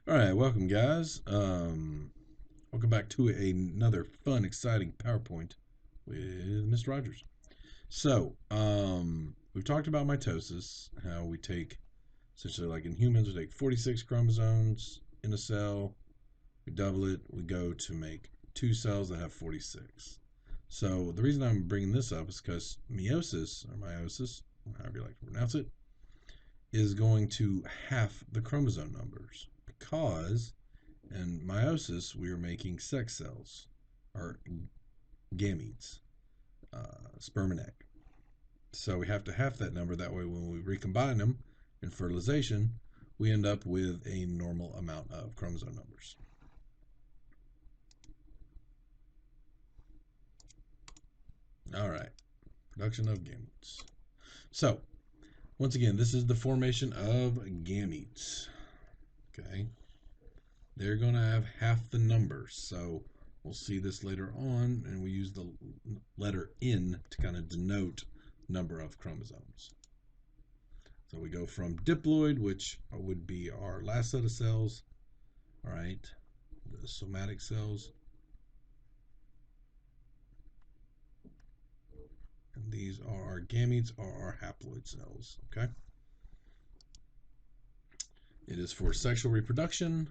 All right, welcome guys. Welcome back to another fun, exciting PowerPoint with Mr. Rogers. We've talked about mitosis, how we take essentially, like in humans, we take 46 chromosomes in a cell, we double it, we go to make two cells that have 46. So the reason I'm bringing this up is because meiosis, however you like to pronounce it, is going to half the chromosome numbers because in meiosis, we are making sex cells, or gametes, sperm and egg. So we have to half that number. That way, when we recombine them in fertilization, we end up with a normal amount of chromosome numbers. All right, production of gametes. So, once again, this is the formation of gametes. Okay, they're going to have half the numbers. So, we'll see this later on, and we use the letter N to kind of denote number of chromosomes. So we go from diploid, which would be our last set of cells, all right, the somatic cells. And these are our gametes, or our haploid cells, okay? It is for sexual reproduction,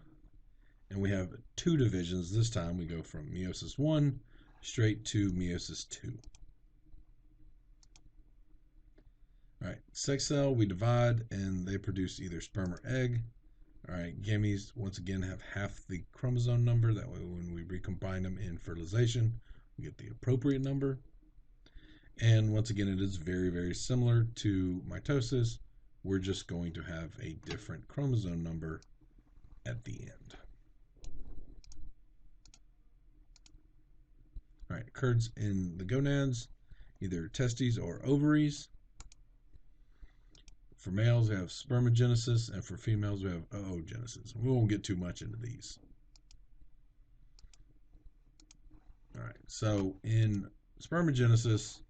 and we have two divisions. This time we go from meiosis 1 straight to meiosis 2. All right, sex cell, we divide, and they produce either sperm or egg. All right, gametes, once again, have half the chromosome number. That way, when we recombine them in fertilization, we get the appropriate number. And once again, it is very, very similar to mitosis. We're just going to have a different chromosome number at the end. All right, occurs in the gonads, either testes or ovaries. For males, we have spermagenesis, and for females, we have oogenesis. We won't get too much into these. All right, so in spermagenesis,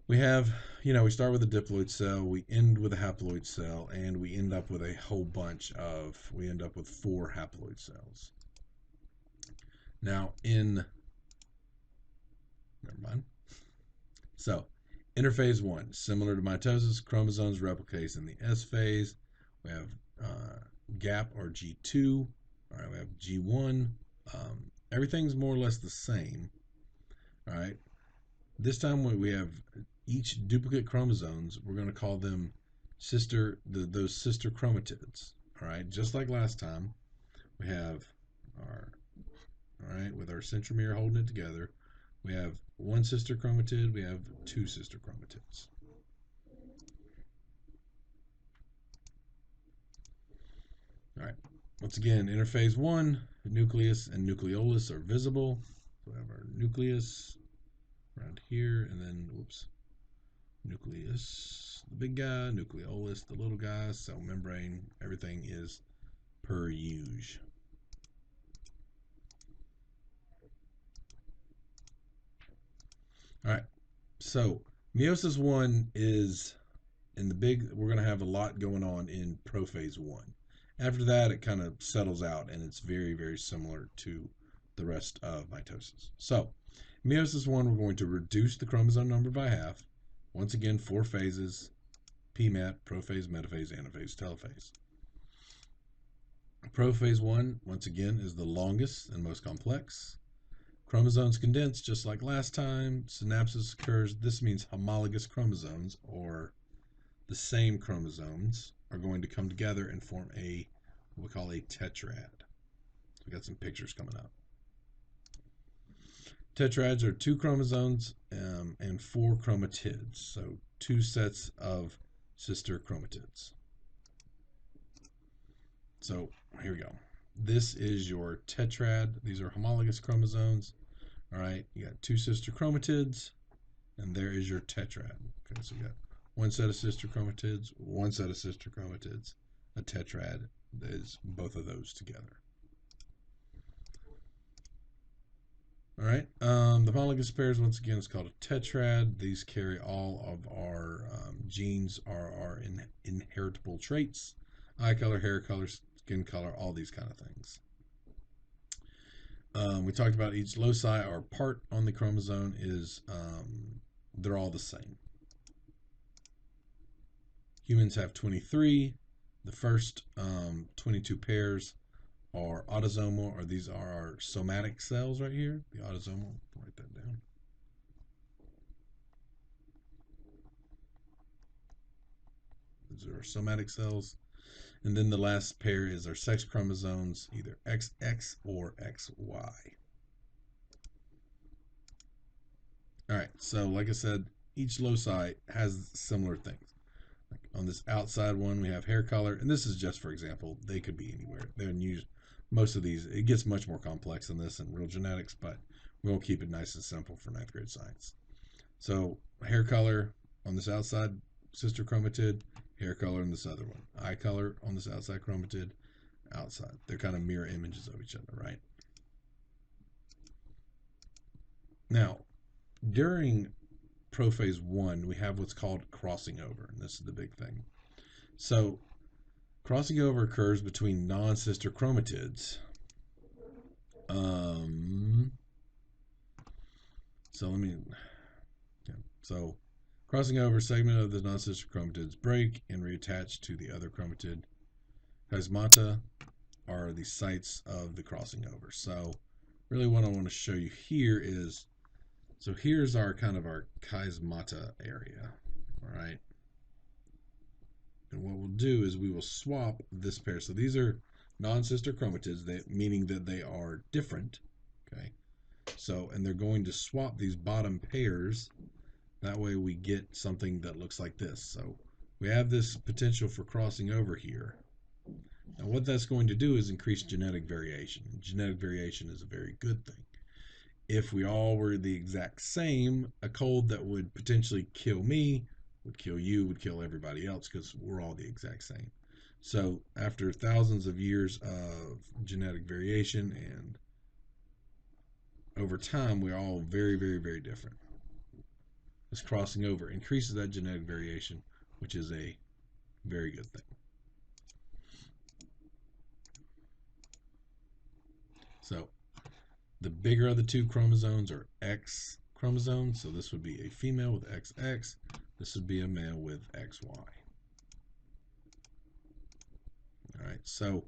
we have, we start with a diploid cell, we end with a haploid cell, and we end up with a whole bunch of, we end up with 4 haploid cells. Now, never mind. So, interphase 1, similar to mitosis, chromosomes replicate in the S phase. We have gap, or G2. All right, we have G1. Everything's more or less the same. All right. This time we have each duplicate chromosomes. We're going to call them those sister chromatids. All right, just like last time, we have our, all right, with our centromere holding it together. We have one sister chromatid. We have two sister chromatids. All right. Once again, interphase 1, nucleus and nucleolus are visible. So we have our nucleus around here, and then, whoops, nucleus, the big guy, nucleolus, the little guy, cell membrane, everything is per usual. All right, so meiosis 1 is we're going to have a lot going on in prophase 1. After that, it kind of settles out, and it's very, very similar to the rest of mitosis. So, meiosis 1, we're going to reduce the chromosome number by half. Once again, 4 phases: PMAT, prophase, metaphase, anaphase, telophase. Prophase 1, once again, is the longest and most complex. Chromosomes condense just like last time. Synapsis occurs. This means homologous chromosomes, or the same chromosomes, are going to come together and form what we call a tetrad. So we got some pictures coming up. Tetrads are 2 chromosomes and 4 chromatids, so 2 sets of sister chromatids. So here we go. This is your tetrad. These are homologous chromosomes. All right, you got 2 sister chromatids, and there is your tetrad. Okay, so you got one set of sister chromatids, one set of sister chromatids. A tetrad is both of those together. All right, the homologous pairs, once again, is called a tetrad. These carry all of our genes, are our inheritable traits: eye color, hair color, skin color, all these kind of things. We talked about each loci or part on the chromosome is they're all the same. Humans have 23. The first 22 pairs are autosomal, or these are our somatic cells right here. The autosomal, write that down. These are our somatic cells. And then the last pair is our sex chromosomes, either XX or XY. All right, so like I said, each loci has similar things. Like on this outside one, we have hair color, and this is just for example. They could be anywhere. They're used most of these. It gets much more complex than this in real genetics, but we'll keep it nice and simple for ninth grade science. So hair color on this outside sister chromatid, hair color on this other one, eye color on this outside chromatid, outside. They're kind of mirror images of each other, right? Now, during prophase 1, we have what's called crossing over, and this is the big thing. So, crossing over occurs between non-sister chromatids. So let me. Yeah. So, crossing over, segment of the non-sister chromatids break and reattach to the other chromatid. Chiasmata are the sites of the crossing over. So, really, what I want to show you here is, so here's our kind of our chiasmata area. All right. And what we'll do is we will swap this pair. So these are non-sister chromatids, meaning that they are different. Okay. So, and they're going to swap these bottom pairs. That way we get something that looks like this. So we have this potential for crossing over here. Now what that's going to do is increase genetic variation. Genetic variation is a very good thing. If we all were the exact same, a cold that would potentially kill me would kill you, would kill everybody else, because we're all the exact same. So after thousands of years of genetic variation, and over time, we're all very, very, very different. This crossing over increases that genetic variation, which is a very good thing. So the bigger of the two chromosomes are X chromosomes. So this would be a female with XX. This would be a male with XY. All right. So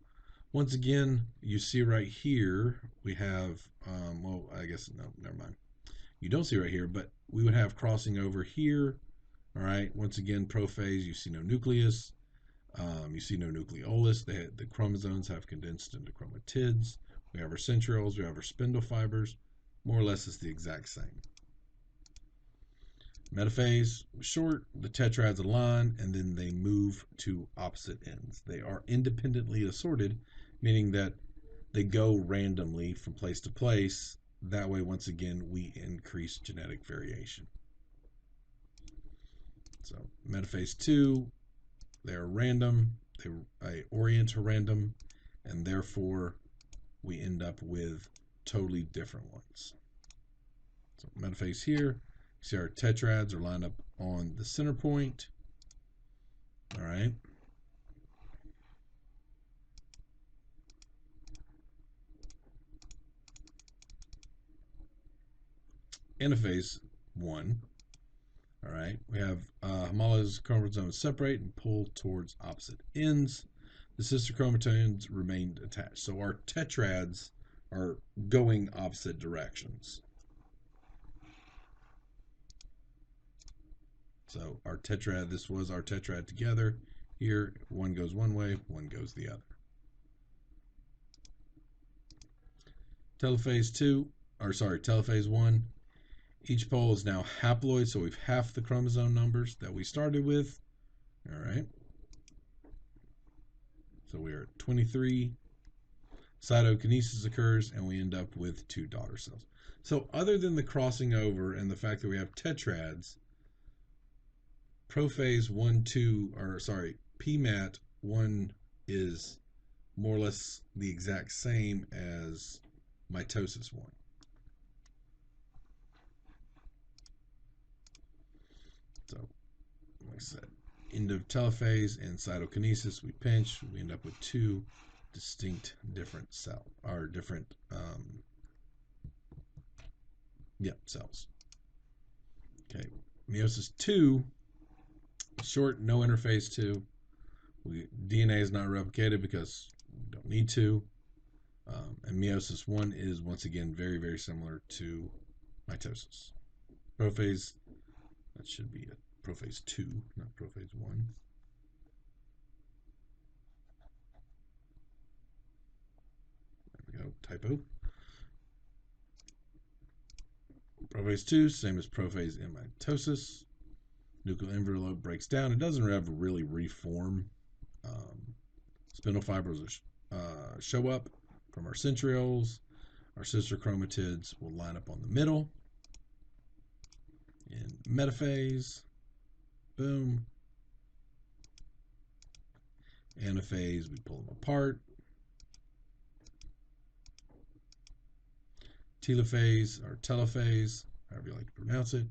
once again, you see right here, we have, well, I guess, no, never mind. You don't see right here, but we would have crossing over here. All right. Once again, prophase, you see no nucleus. You see no nucleolus. The chromosomes have condensed into chromatids. We have our centrioles. We have our spindle fibers. More or less, it's the exact same. Metaphase, short, the tetrads align, and then they move to opposite ends. They are independently assorted, meaning that they go randomly from place to place. That way, once again, we increase genetic variation. So, metaphase 2, they're random, they orient to random, and therefore we end up with totally different ones. So, metaphase here, you see our tetrads are lined up on the center point. All right. Anaphase 1. All right. We have homologous chromosomes separate and pull towards opposite ends. The sister chromatodes remained attached. So our tetrads are going opposite directions. So our tetrad, this was our tetrad together. Here, one goes one way, one goes the other. Telophase 2, or sorry, telophase 1. Each pole is now haploid, so we've half the chromosome numbers that we started with. All right. So we are at 23. Cytokinesis occurs, and we end up with 2 daughter cells. So other than the crossing over and the fact that we have tetrads, prophase 1, 2, or sorry, PMAT 1 is more or less the exact same as mitosis 1. So, like I said, end of telophase and cytokinesis, we pinch, we end up with 2 distinct different cell or different cells. Okay, meiosis 2, short, no interphase 2. DNA is not replicated because we don't need to. And meiosis 1 is once again very, very similar to mitosis. Prophase, that should be a prophase 2, not prophase 1. There we go, typo. Prophase 2, same as prophase in mitosis. Nuclear envelope breaks down. It doesn't ever really reform. Spindle fibers show up from our centrioles. Our sister chromatids will line up on the middle. In metaphase, boom. Anaphase, we pull them apart. Telophase or telophase, however you like to pronounce it.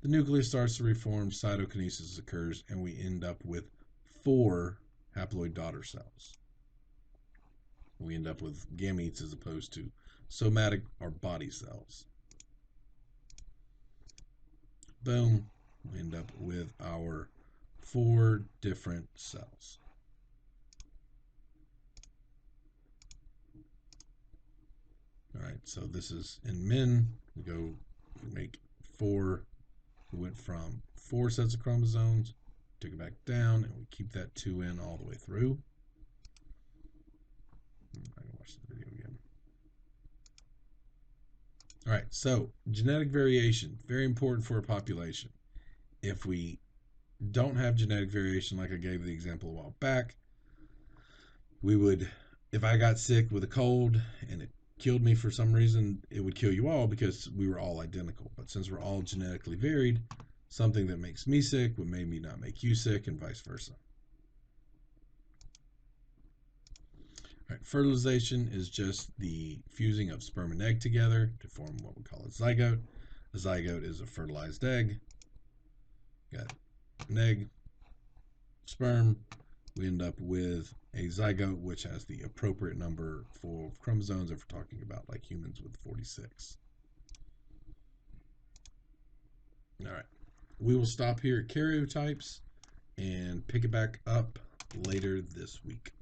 The nucleus starts to reform, cytokinesis occurs, and we end up with 4 haploid daughter cells. We end up with gametes as opposed to somatic or body cells. Boom, we end up with our 4 different cells. All right, so this is in men. We make 4. We went from 4 sets of chromosomes, took it back down, and we keep that 2 in all the way through. I can watch the video again. All right, so genetic variation, very important for a population. If we don't have genetic variation, like I gave the example a while back, we would, if I got sick with a cold and it killed me for some reason, it would kill you all because we were all identical. But since we're all genetically varied, something that makes me sick would maybe not make you sick, and vice versa. All right, fertilization is just the fusing of sperm and egg together to form what we call a zygote. A zygote is a fertilized egg. Got an egg, sperm. We end up with a zygote, which has the appropriate number for chromosomes if we're talking about like humans with 46. All right. We will stop here at karyotypes and pick it back up later this week.